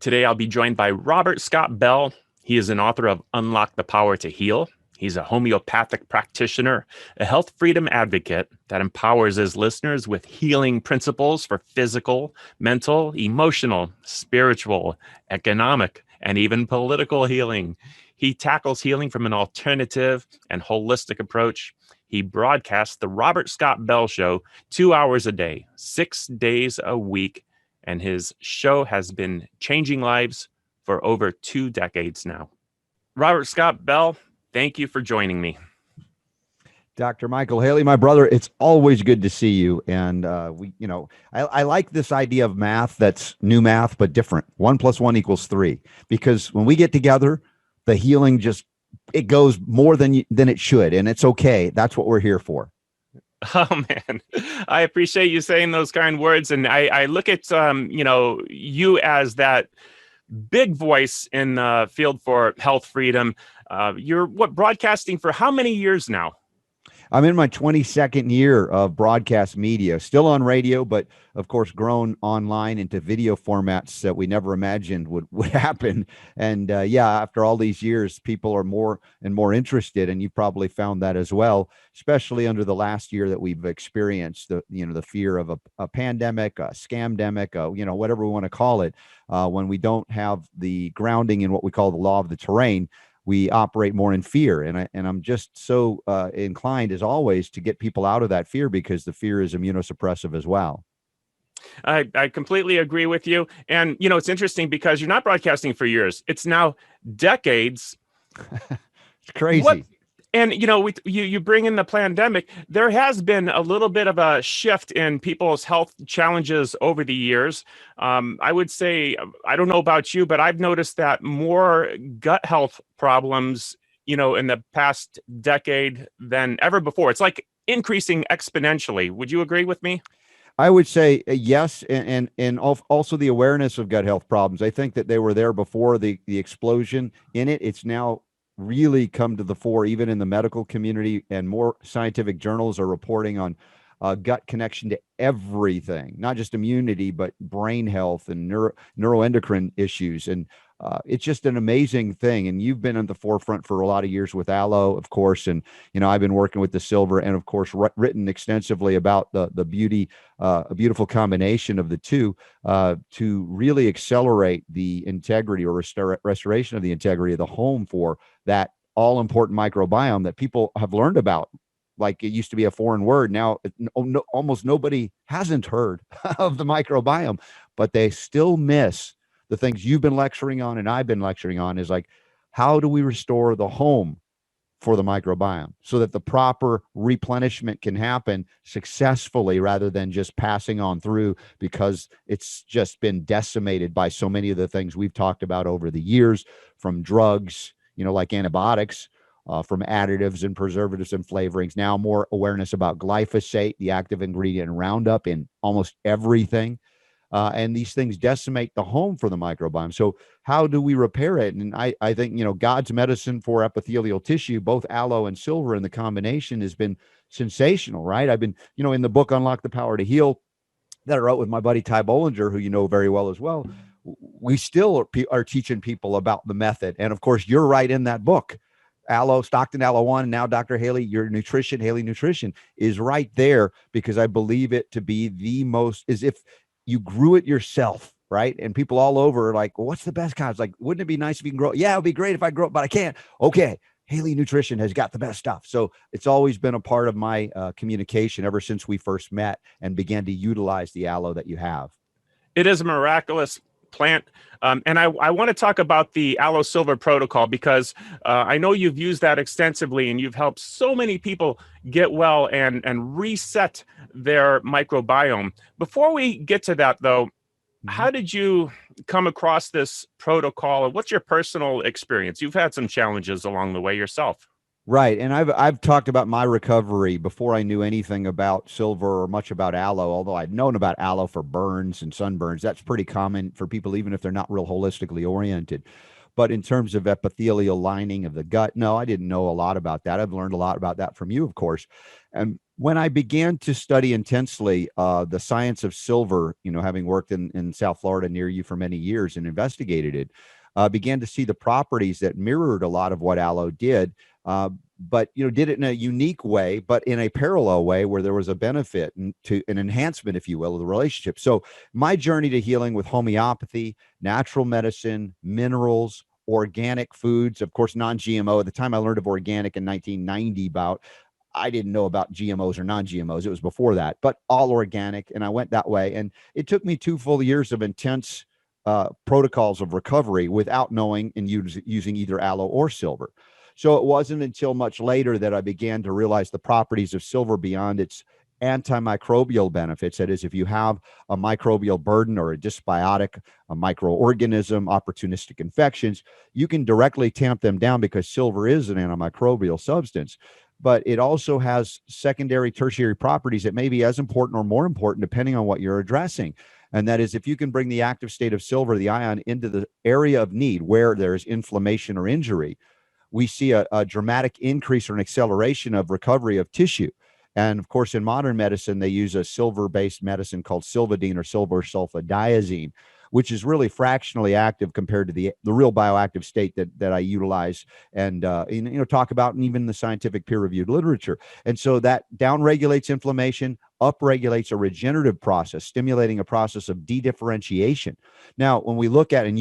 Today, I'll be joined by Robert Scott Bell. He is an author of Unlock the Power to Heal. He's a homeopathic practitioner, a health freedom advocate that empowers his listeners with healing principles for physical, mental, emotional, spiritual, economic, and even political healing. He tackles healing from an alternative and holistic approach. He broadcasts the Robert Scott Bell Show 2 hours a day, 6 days a week, and his show has been changing lives for over 2 decades now. Robert Scott Bell, thank you for joining me. Dr. Michael Haley, my brother, it's always good to see you. And I like this idea of math that's new math, but different. 1 + 1 = 3. Because when we get together, the healing it goes more than it should. And it's okay. That's what we're here for. Oh, man, I appreciate you saying those kind words. And I look at, you as that big voice in the field for health freedom. You're broadcasting for how many years now? I'm in my 22nd year of broadcast media, still on radio, but of course, grown online into video formats that we never imagined would happen. And after all these years, people are more and more interested. And you probably found that as well, especially under the last year that we've experienced the fear of a pandemic, a scamdemic, whatever we want to call it, when we don't have the grounding in what we call the law of the terrain. We operate more in fear. And I'm just so inclined, as always, to get people out of that fear, because the fear is immunosuppressive as well. I completely agree with you. And, it's interesting because you're not broadcasting for years. It's now decades. It's crazy. And, you bring in the pandemic. There has been a little bit of a shift in people's health challenges over the years. I would say, I don't know about you, but I've noticed that more gut health problems, in the past decade than ever before. It's like increasing exponentially. Would you agree with me? I would say yes, and also the awareness of gut health problems. I think that they were there before the explosion in it. It's now really come to the fore, even in the medical community, and more scientific journals are reporting on gut connection to everything, not just immunity, but brain health and neuroendocrine issues. And it's just an amazing thing. And you've been on the forefront for a lot of years with aloe, of course. And, I've been working with the silver, and of course, written extensively about the beauty, a beautiful combination of the two to really accelerate the integrity or restoration of the integrity of the home for that all important microbiome that people have learned about. Like it used to be a foreign word. Now, almost nobody hasn't heard of the microbiome, but they still miss the things you've been lecturing on and I've been lecturing on, is like, how do we restore the home for the microbiome so that the proper replenishment can happen successfully, rather than just passing on through, because it's just been decimated by so many of the things we've talked about over the years, from drugs, like antibiotics, from additives and preservatives and flavorings. Now more awareness about glyphosate, the active ingredient in Roundup, in almost everything. And these things decimate the home for the microbiome. So how do we repair it? And I think, God's medicine for epithelial tissue, both aloe and silver, and the combination has been sensational, right? I've been, in the book, Unlock the Power to Heal, that I wrote with my buddy Ty Bollinger, who you know very well as well, we still are teaching people about the method. And of course, you're right in that book. Aloe, Stockton Aloe 1, and now Dr. Haley, your nutrition, Haley Nutrition, is right there, because I believe it to be the most, as if you grew it yourself, right? And people all over are like, well, what's the best kind? It's like, wouldn't it be nice if you can grow it? Yeah, it'd be great if I grow it, but I can't. Okay, Haley Nutrition has got the best stuff. So it's always been a part of my communication ever since we first met and began to utilize the aloe that you have. It is a miraculous plant. And I want to talk about the aloe-silver protocol, because I know you've used that extensively, and you've helped so many people get well and reset their microbiome. Before we get to that, though, how did you come across this protocol, and what's your personal experience? You've had some challenges along the way yourself. Right. And I've talked about my recovery before I knew anything about silver or much about aloe, although I'd known about aloe for burns and sunburns. That's pretty common for people, even if they're not real holistically oriented. But in terms of epithelial lining of the gut, no, I didn't know a lot about that. I've learned a lot about that from you, of course. And when I began to study intensely the science of silver, having worked in South Florida near you for many years and investigated it, began to see the properties that mirrored a lot of what aloe did, but did it in a unique way, but in a parallel way where there was a benefit and to an enhancement, if you will, of the relationship. So my journey to healing with homeopathy, natural medicine, minerals, organic foods, of course, non-GMO. At the time I learned of organic in 1990, I didn't know about GMOs or non-GMOs. It was before that, but all organic. And I went that way. And it took me 2 full years of intense protocols of recovery without knowing and using either aloe or silver. So it wasn't until much later that I began to realize the properties of silver beyond its antimicrobial benefits. That is, if you have a microbial burden or a dysbiotic, a microorganism, opportunistic infections, you can directly tamp them down because silver is an antimicrobial substance. But it also has secondary, tertiary properties that may be as important or more important depending on what you're addressing. And that is, if you can bring the active state of silver, the ion, into the area of need where there's inflammation or injury, we see a dramatic increase or an acceleration of recovery of tissue. And of course, in modern medicine, they use a silver-based medicine called silvadine or silver sulfadiazine, which is really fractionally active compared to the real bioactive state that I utilize and talk about in even the scientific peer-reviewed literature. And so that downregulates inflammation, upregulates a regenerative process, stimulating a process of de-differentiation. Now, when we look at, and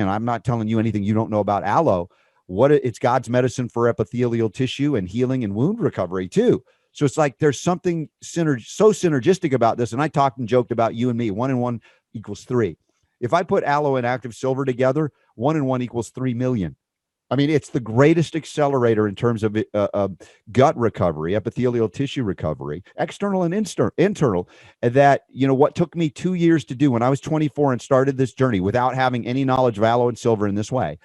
I'm not telling you anything you don't know about aloe, it's God's medicine for epithelial tissue and healing and wound recovery too. So it's like there's something so synergistic about this. And I talked and joked about you and me, 1 and 1 equals 3. If I put aloe and active silver together, 1 and 1 equals 3 million. I mean, it's the greatest accelerator in terms of gut recovery, epithelial tissue recovery, external and internal. That, what took me 2 years to do when I was 24 and started this journey without having any knowledge of aloe and silver in this way,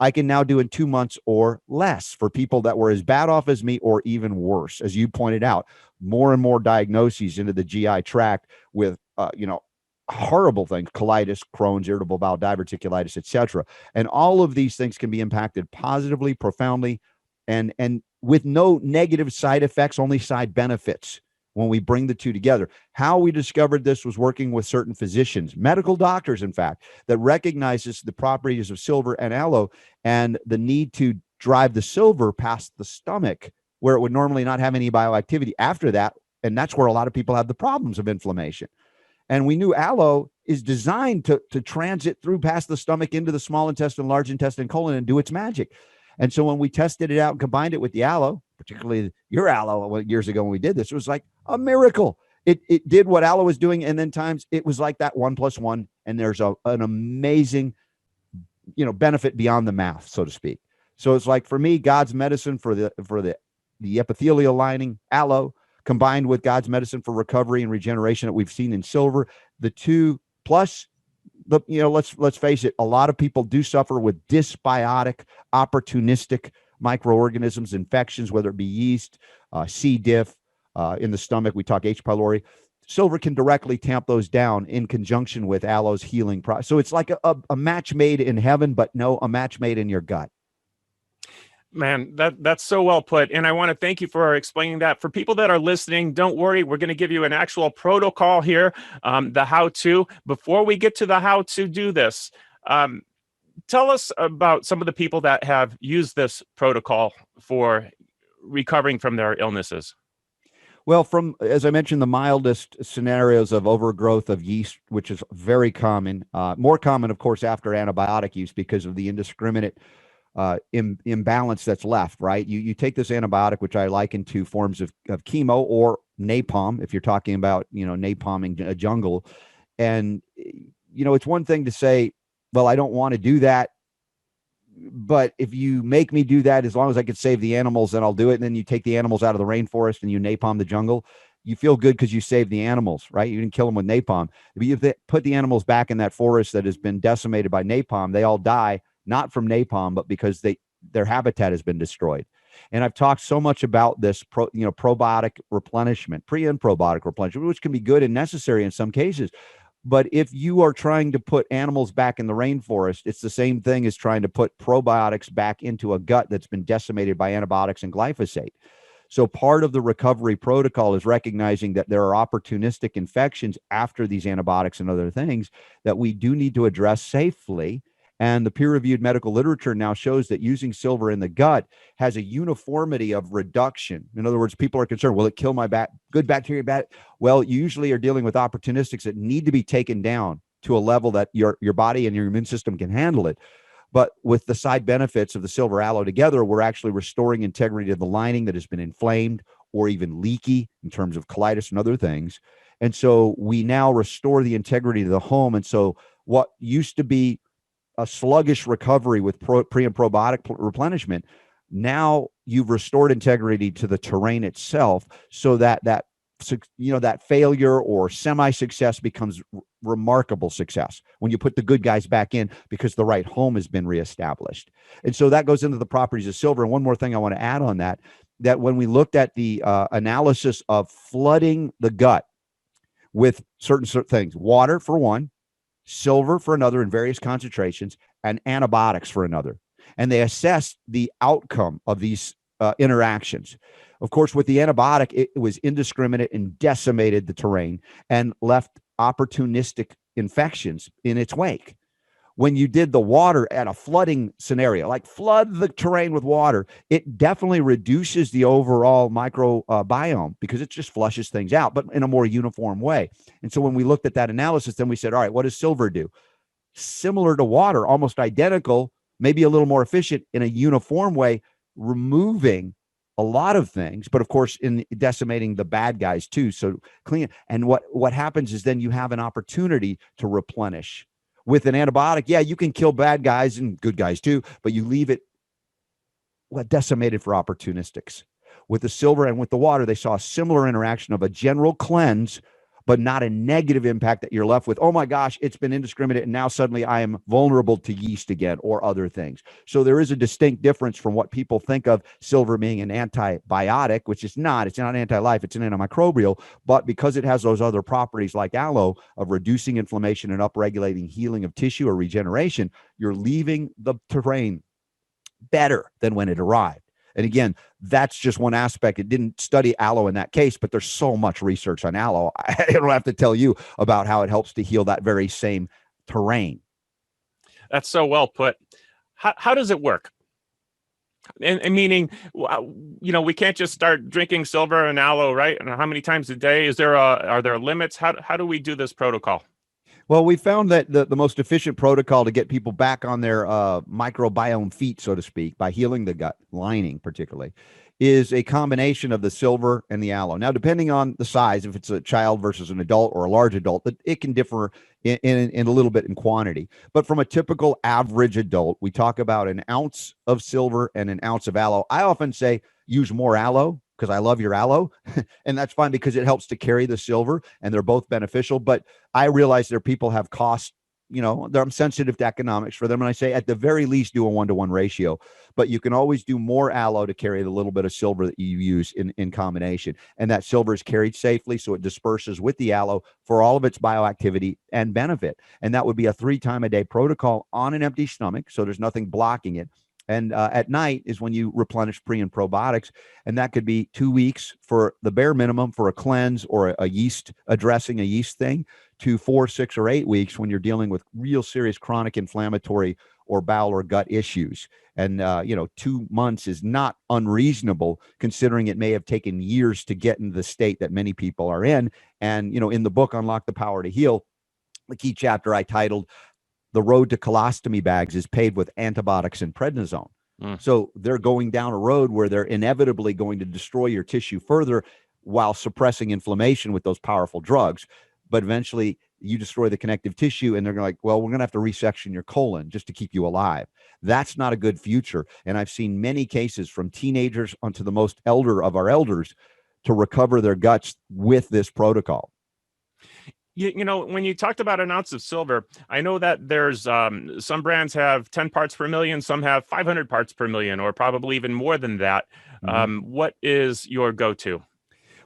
I can now do in 2 months or less for people that were as bad off as me or even worse. As you pointed out, more and more diagnoses into the GI tract with, horrible things, colitis, Crohn's, irritable bowel diverticulitis, etc. And all of these things can be impacted positively, profoundly, and with no negative side effects, only side benefits when we bring the two together. How we discovered this was working with certain physicians, medical doctors, in fact, that recognizes the properties of silver and aloe and the need to drive the silver past the stomach where it would normally not have any bioactivity after that. And that's where a lot of people have the problems of inflammation. And we knew aloe is designed to transit through past the stomach into the small intestine, large intestine, colon, and do its magic. And so when we tested it out and combined it with the aloe, particularly your aloe years ago when we did this, it was like a miracle. It did what aloe was doing, and then times it was like that 1 + 1, and there's an amazing, benefit beyond the math, so to speak. So it's like, for me, God's medicine for the epithelial lining, aloe, combined with God's medicine for recovery and regeneration that we've seen in silver. The two plus let's face it, a lot of people do suffer with dysbiotic, opportunistic microorganisms, infections, whether it be yeast, C. diff, in the stomach. We talk H. pylori. Silver can directly tamp those down in conjunction with aloe's healing process. So it's like a match made in heaven, but no, a match made in your gut. Man, that's so well put. And I want to thank you for explaining that. For people that are listening, don't worry. We're going to give you an actual protocol here, the how-to. Before we get to the how to do this, tell us about some of the people that have used this protocol for recovering from their illnesses. Well, as I mentioned, the mildest scenarios of overgrowth of yeast, which is very common, more common, of course, after antibiotic use because of the indiscriminate imbalance that's left, right? You take this antibiotic, which I liken to forms of chemo or napalm, if you're talking about, napalming a jungle. And, it's one thing to say, well, I don't want to do that, but if you make me do that, as long as I could save the animals, then I'll do it. And then you take the animals out of the rainforest and you napalm the jungle. You feel good because you saved the animals, right? You didn't kill them with napalm. But you put the animals back in that forest that has been decimated by napalm, they all die, not from napalm, but because their habitat has been destroyed. And I've talked so much about this, probiotic replenishment, pre and probiotic replenishment, which can be good and necessary in some cases. But if you are trying to put animals back in the rainforest, it's the same thing as trying to put probiotics back into a gut that's been decimated by antibiotics and glyphosate. So part of the recovery protocol is recognizing that there are opportunistic infections after these antibiotics and other things that we do need to address safely. And the peer-reviewed medical literature now shows that using silver in the gut has a uniformity of reduction. In other words, people are concerned, will it kill my good bacteria? Well, you usually are dealing with opportunistics that need to be taken down to a level that your body and your immune system can handle it. But with the side benefits of the silver aloe together, we're actually restoring integrity to the lining that has been inflamed or even leaky in terms of colitis and other things. And so we now restore the integrity to the home. And so what used to be a sluggish recovery with pre and probiotic replenishment, now you've restored integrity to the terrain itself, so that that failure or semi-success becomes remarkable success when you put the good guys back in, because the right home has been reestablished. And so that goes into the properties of silver. And one more thing I want to add on that when we looked at the analysis of flooding the gut with certain things, water for one, silver for another in various concentrations, and antibiotics for another. And they assessed the outcome of these interactions. Of course, with the antibiotic, it was indiscriminate and decimated the terrain and left opportunistic infections in its wake. When you did the water at a flooding scenario, like flood the terrain with water, it definitely reduces the overall microbiome because it just flushes things out, but in a more uniform way. And so when we looked at that analysis, then we said, all right, what does silver do? Similar to water, almost identical, maybe a little more efficient in a uniform way, removing a lot of things, but of course in decimating the bad guys too. So clean. And what happens is then you have an opportunity to replenish. With an antibiotic, yeah, you can kill bad guys and good guys too, but you leave it decimated for opportunistics. With the silver and with the water, they saw a similar interaction of a general cleanse, but not a negative impact that you're left with. Oh my gosh, it's been indiscriminate, and now suddenly I am vulnerable to yeast again or other things. So there is a distinct difference from what people think of silver being an antibiotic, which is not. It's not anti-life, it's an antimicrobial, but because it has those other properties like aloe of reducing inflammation and upregulating healing of tissue or regeneration, you're leaving the terrain better than when it arrived. And again, that's just one aspect. It didn't study aloe in that case, but there's so much research on aloe. I don't have to tell you about how it helps to heal that very same terrain. That's so well put. How does it work? And meaning, we can't just start drinking silver and aloe, right? And how many times a day? Are there limits? How do we do this protocol? Well, we found that the most efficient protocol to get people back on their microbiome feet, so to speak, by healing the gut lining particularly, is a combination of the silver and the aloe. Now, depending on the size, if it's a child versus an adult or a large adult, it can differ in a little bit in quantity. But from a typical average adult, we talk about an ounce of silver and an ounce of aloe. I often say use more aloe because I love your aloe, and that's fine because it helps to carry the silver, and they're both beneficial. But I realize there people have costs, I'm sensitive to economics for them, and I say at the very least do a 1-to-1 ratio. But you can always do more aloe to carry the little bit of silver that you use in combination, and that silver is carried safely, so it disperses with the aloe for all of its bioactivity and benefit. And that would be a 3-time-a-day protocol on an empty stomach, so there's nothing blocking it. And at night is when you replenish pre and probiotics. And that could be 2 weeks for the bare minimum for a cleanse or a yeast addressing a yeast thing, to 4, 6, or 8 weeks when you're dealing with real serious chronic inflammatory or bowel or gut issues. And, 2 months is not unreasonable considering it may have taken years to get into the state that many people are in. And, in the book, Unlock the Power to Heal, the key chapter I titled "The Road to Colostomy Bags is Paved with Antibiotics and Prednisone." So they're going down a road where they're inevitably going to destroy your tissue further while suppressing inflammation with those powerful drugs. But eventually you destroy the connective tissue and they're like, well, we're going to have to resection your colon just to keep you alive. That's not a good future. And I've seen many cases from teenagers onto the most elder of our elders to recover their guts with this protocol. When you talked about an ounce of silver, I know that there's some brands have 10 parts per million, some have 500 parts per million, or probably even more than that. What is your go-to?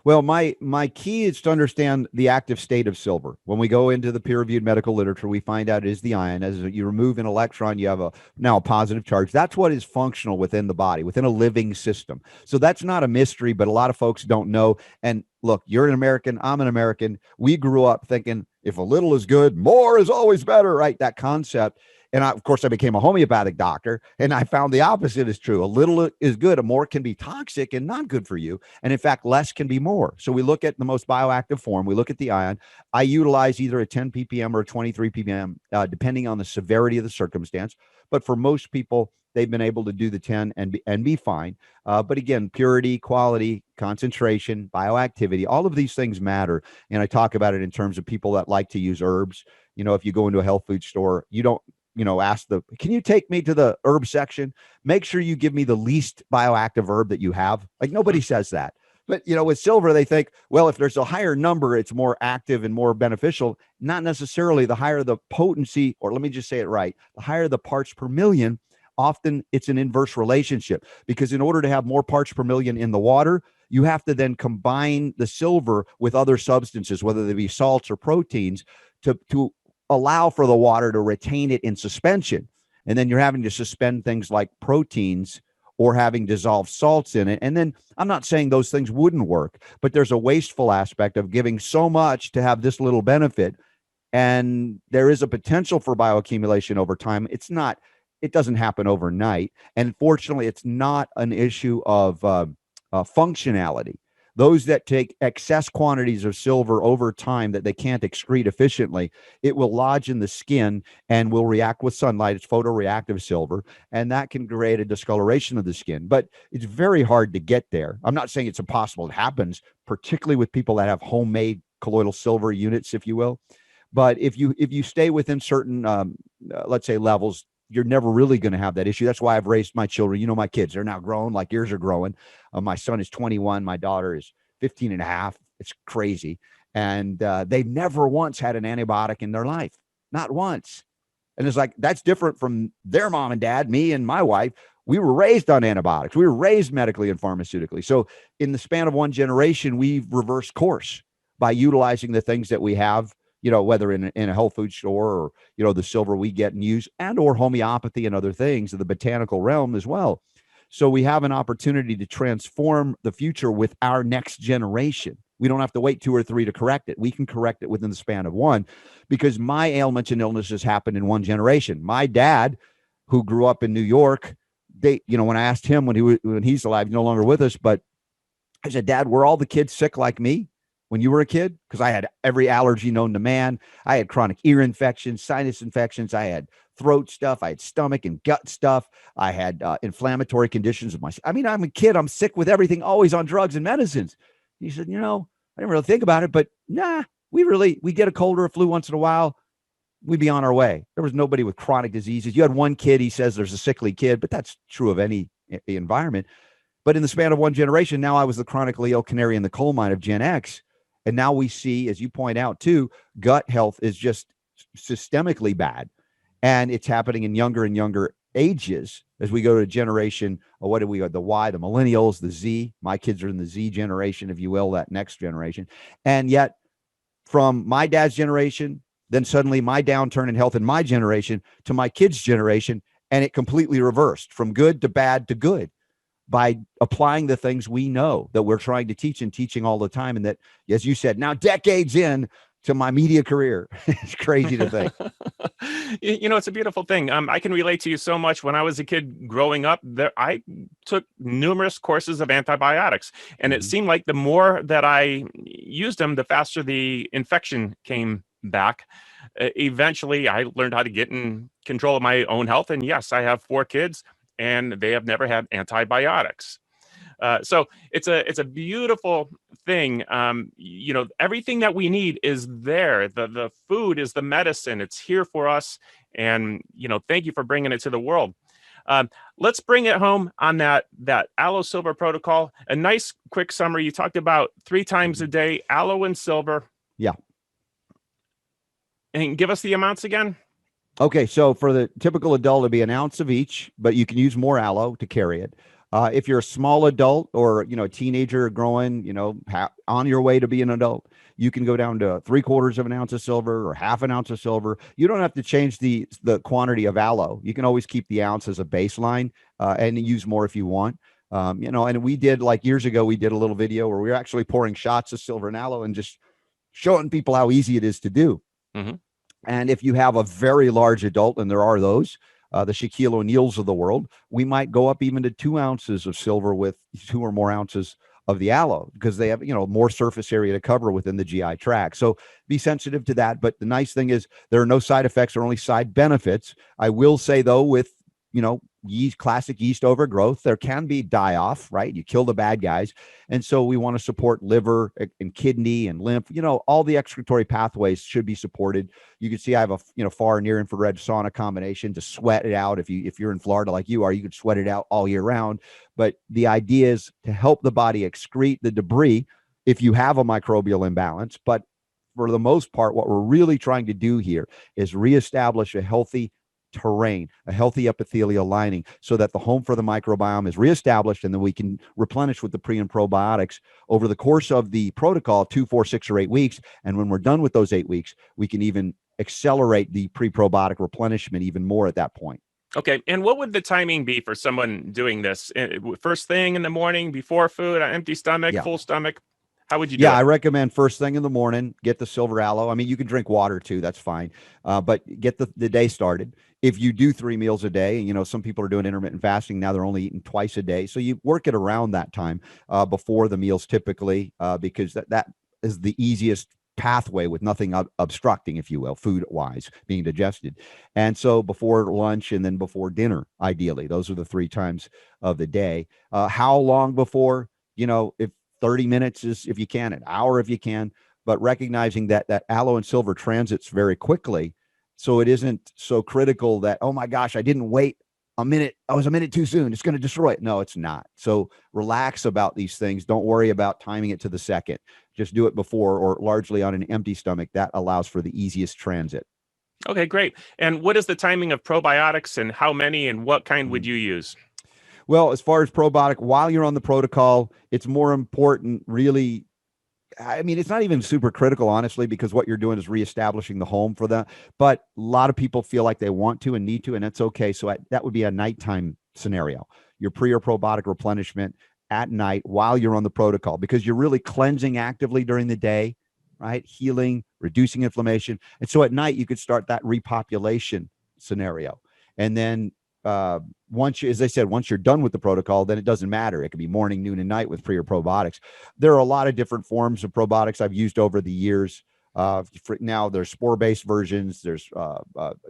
Well, my key is to understand the active state of silver. When we go into the peer-reviewed medical literature, we find out it is the ion. As you remove an electron, you have now a positive charge. That's what is functional within the body, within a living system. So that's not a mystery, but a lot of folks don't know. And look, you're an American, I'm an American. We grew up thinking if a little is good, more is always better, right? That concept. And of course, I became a homeopathic doctor, and I found the opposite is true. A little is good, a more can be toxic and not good for you. And in fact, less can be more. So we look at the most bioactive form. We look at the ion. I utilize either a 10 ppm or a 23 ppm, depending on the severity of the circumstance. But for most people, they've been able to do the 10 and be fine. But again, purity, quality, concentration, bioactivity, all of these things matter. And I talk about it in terms of people that like to use herbs. If you go into a health food store, you don't ask can you take me to the herb section? Make sure you give me the least bioactive herb that you have. Like nobody says that. But, with silver, they think, well, if there's a higher number, it's more active and more beneficial. Not necessarily. The higher the potency, or let me just say it right, the higher the parts per million, often it's an inverse relationship, because in order to have more parts per million in the water, you have to then combine the silver with other substances, whether they be salts or proteins, to allow for the water to retain it in suspension. And then you're having to suspend things like proteins or having dissolved salts in it. And then I'm not saying those things wouldn't work, but there's a wasteful aspect of giving so much to have this little benefit. And there is a potential for bioaccumulation over time. It doesn't happen overnight. And fortunately, it's not an issue of functionality. Those that take excess quantities of silver over time that they can't excrete efficiently, it will lodge in the skin and will react with sunlight. It's photoreactive silver, and that can create a discoloration of the skin. But it's very hard to get there. I'm not saying it's impossible. It happens, particularly with people that have homemade colloidal silver units, if you will. But if you stay within certain, let's say, levels, you're never really going to have that issue. That's why I've raised my children. My kids, they're now grown, like yours are growing. My son is 21. My daughter is 15 and a half. It's crazy. And they've never once had an antibiotic in their life. Not once. And it's like, that's different from their mom and dad, me and my wife. We were raised on antibiotics. We were raised medically and pharmaceutically. So in the span of one generation, we've reversed course by utilizing the things that we have, whether in a health food store or, the silver we get and use, and or homeopathy and other things in the botanical realm as well. So we have an opportunity to transform the future with our next generation. We don't have to wait 2 or 3 to correct it. We can correct it within the span of one, because my ailments and illnesses happened in one generation. My dad, who grew up in New York, when I asked him when he's alive, no longer with us, but I said, Dad, were all the kids sick like me when you were a kid? Because I had every allergy known to man. I had chronic ear infections, sinus infections. I had throat stuff. I had stomach and gut stuff. I had inflammatory conditions of I'm a kid. I'm sick with everything, always on drugs and medicines. He said, I didn't really think about it, but we get a cold or a flu once in a while. We'd be on our way. There was nobody with chronic diseases. You had one kid, he says there's a sickly kid, but that's true of any environment. But in the span of one generation, now I was the chronically ill canary in the coal mine of Gen X. And now we see, as you point out too, gut health is just systemically bad. And it's happening in younger and younger ages as we go to generation, what do we got? The Y, the millennials, the Z. My kids are in the Z generation, if you will, that next generation. And yet from my dad's generation, then suddenly my downturn in health in my generation to my kids' generation, and it completely reversed from good to bad to good by applying the things we know that we're trying to teach and teaching all the time. And that, as you said, now decades in to my media career. It's crazy to think. It's a beautiful thing. I can relate to you so much. When I was a kid growing up, I took numerous courses of antibiotics, and it seemed like the more that I used them, the faster the infection came back. Eventually, I learned how to get in control of my own health. And yes, I have 4 kids, and they have never had antibiotics. So it's a beautiful thing. Everything that we need is there. The food is the medicine. It's here for us. And, thank you for bringing it to the world. Let's bring it home on that aloe-silver protocol. A nice quick summary. You talked about 3 times a day, aloe and silver. Yeah. And give us the amounts again. Okay, so for the typical adult, it'd be an ounce of each, but you can use more aloe to carry it. If you're a small adult or, a teenager growing, on your way to be an adult, you can go down to 3/4 of an ounce of silver or half an ounce of silver. You don't have to change the quantity of aloe. You can always keep the ounce as a baseline, and use more if you want. And we did, like years ago, we did a little video where we were actually pouring shots of silver and aloe and just showing people how easy it is to do. Mm-hmm. And if you have a very large adult, and there are those, the Shaquille O'Neals of the world, we might go up even to 2 ounces of silver with 2 or more ounces of the aloe, because they have, more surface area to cover within the GI tract. So be sensitive to that. But the nice thing is there are no side effects or only side benefits. I will say, though, with, classic yeast overgrowth, there can be die off, right? You kill the bad guys. And so we want to support liver and kidney and lymph, all the excretory pathways should be supported. You can see I have a, far near infrared sauna combination to sweat it out. If you're in Florida like you are, you could sweat it out all year round. But the idea is to help the body excrete the debris if you have a microbial imbalance. But for the most part, what we're really trying to do here is reestablish a healthy terrain, a healthy epithelial lining, so that the home for the microbiome is reestablished, and then we can replenish with the pre and probiotics over the course of the protocol, 2, 4, 6, or 8 weeks. And when we're done with those 8 weeks, we can even accelerate the pre-probiotic replenishment even more at that point. Okay. And what would the timing be for someone doing this? First thing in the morning, before food, on empty stomach, full stomach? How would you do it? I recommend first thing in the morning, get the silver aloe. I mean, you can drink water too, that's fine. But get the day started. If you do 3 meals a day, some people are doing intermittent fasting. Now they're only eating twice a day. So you work it around that time before the meals typically, because that is the easiest pathway with nothing obstructing, if you will, food wise, being digested. And so before lunch and then before dinner, ideally, those are the 3 times of the day. How long before? If 30 minutes is, if you can, an hour if you can, but recognizing that aloe and silver transits very quickly. So it isn't so critical that, oh my gosh, I didn't wait a minute. I was a minute too soon. It's going to destroy it. No, it's not. So relax about these things. Don't worry about timing it to the second. Just do it before, or largely on an empty stomach. That allows for the easiest transit. Okay, great. And what is the timing of probiotics, and how many and what kind would you use? Well, as far as probiotic, while you're on the protocol, it's more important, really. I mean, it's not even super critical, honestly, because what you're doing is reestablishing the home for that. But a lot of people feel like they want to and need to, and that's okay. So that would be a nighttime scenario. Your pre or probiotic replenishment at night while you're on the protocol, because you're really cleansing actively during the day, right? Healing, reducing inflammation. And so at night, you could start that repopulation scenario. And then once as I said, once you're done with the protocol, then it doesn't matter. It could be morning, noon, and night with pre or probiotics. There are a lot of different forms of probiotics I've used over the years. Now there's spore-based versions. There's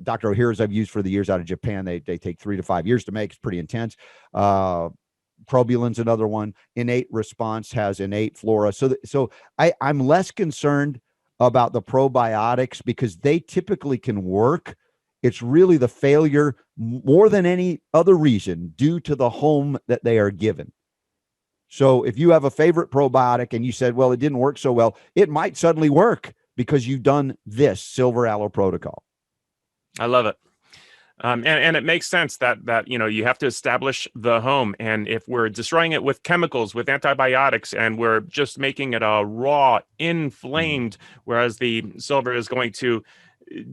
Dr. O'Hara's I've used for the years out of Japan. They take 3 to 5 years to make. It's pretty intense. Probulin's another one. Innate Response has innate flora. So I'm less concerned about the probiotics because they typically can work. It's really the failure more than any other reason due to the home that they are given. So if you have a favorite probiotic and you said, well, it didn't work so well, it might suddenly work because you've done this silver aloe protocol. I love it. And it makes sense that you have to establish the home. And if we're destroying it with chemicals, with antibiotics, and we're just making it a raw, inflamed, whereas the silver is going to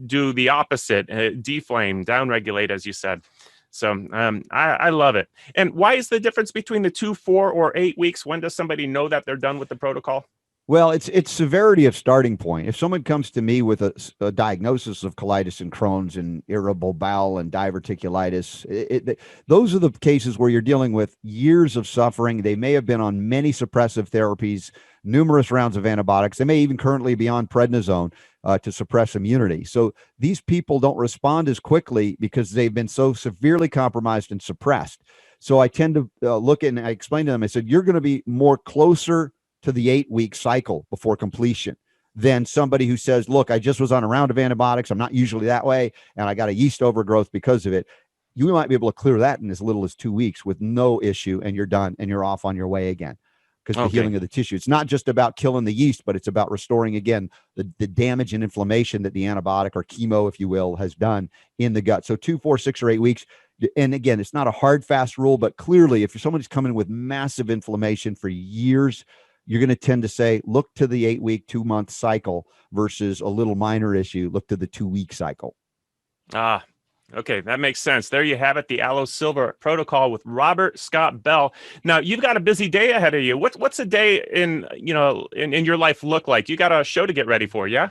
do the opposite, deflame, downregulate, as you said. So I love it. And why is the difference between the 2, 4, or 8 weeks? When does somebody know that they're done with the protocol? Well, it's severity of starting point. If someone comes to me with a diagnosis of colitis and Crohn's and irritable bowel and diverticulitis, those are the cases where you're dealing with years of suffering. They may have been on many suppressive therapies, numerous rounds of antibiotics. They may even currently be on prednisone to suppress immunity. So these people don't respond as quickly because they've been so severely compromised and suppressed. So I tend to look at, and I explained to them, I said, you're going to be more closer to the 8-week cycle before completion than somebody who says, look, I just was on a round of antibiotics. I'm not usually that way, and I got a yeast overgrowth because of it. You might be able to clear that in as little as 2 weeks with no issue, and you're done, and you're off on your way again. Because the healing of the tissue, it's not just about killing the yeast, but it's about restoring, again, the damage and inflammation that the antibiotic or chemo, if you will, has done in the gut. So 2, 4, 6, or 8 weeks, And again, it's not a hard, fast rule, but clearly, if somebody's coming with massive inflammation for years, you're going to tend to say, look to the 8-week, 2-month cycle versus a little minor issue. Look to the 2-week cycle. Ah, okay, that makes sense. There you have it, the aloe-silver protocol with Robert Scott Bell. Now, you've got a busy day ahead of you. What's a day in your life look like? You got a show to get ready for, yeah?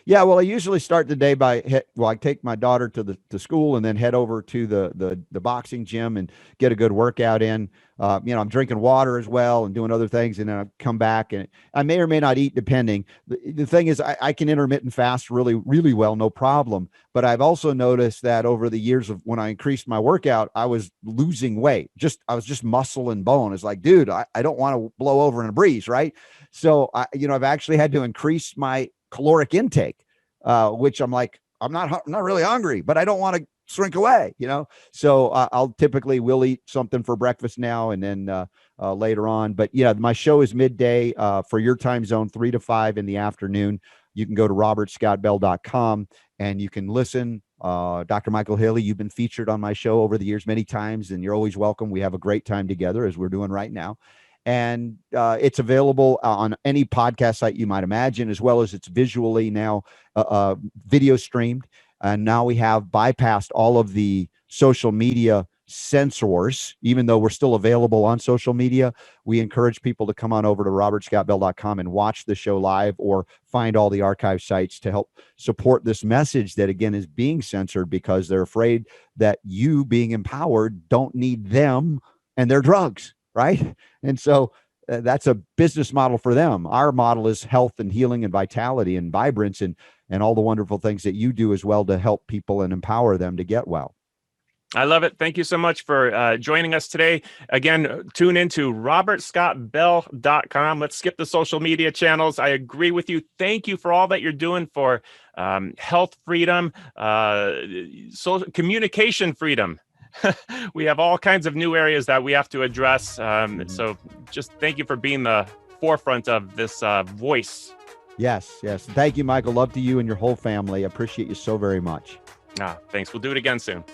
Yeah, well, I usually start the day by I take my daughter to school and then head over to the boxing gym and get a good workout in. I'm drinking water as well and doing other things, and then I come back and I may or may not eat, depending. The thing is, I can intermittent fast really, really well, no problem. But I've also noticed that over the years of when I increased my workout, I was losing weight. I was just muscle and bone. It's like, dude, I don't want to blow over in a breeze, right? So I've actually had to increase my caloric intake, which I'm like, I'm not really hungry, but I don't want to shrink away, So I'll typically will eat something for breakfast now and then later on. But yeah, my show is midday for your time zone, 3 to 5 in the afternoon. You can go to robertscottbell.com and you can listen. Dr. Michael Haley, you've been featured on my show over the years many times, and you're always welcome. We have a great time together, as we're doing right now. And it's available on any podcast site you might imagine, as well as it's visually now video streamed. And now we have bypassed all of the social media censors, even though we're still available on social media. We encourage people to come on over to robertscottbell.com and watch the show live, or find all the archive sites to help support this message that, again, is being censored because they're afraid that you, being empowered, don't need them and their drugs. Right. And so that's a business model for them. Our model is health and healing and vitality and vibrance and all the wonderful things that you do as well to help people and empower them to get well. I love it. Thank you so much for joining us today. Again, tune into robertscottbell.com. Let's skip the social media channels. I agree with you. Thank you for all that you're doing for health freedom, communication freedom. We have all kinds of new areas that we have to address. So just thank you for being the forefront of this voice. Yes. Thank you, Michael. Love to you and your whole family. I appreciate you so very much. Thanks. We'll do it again soon.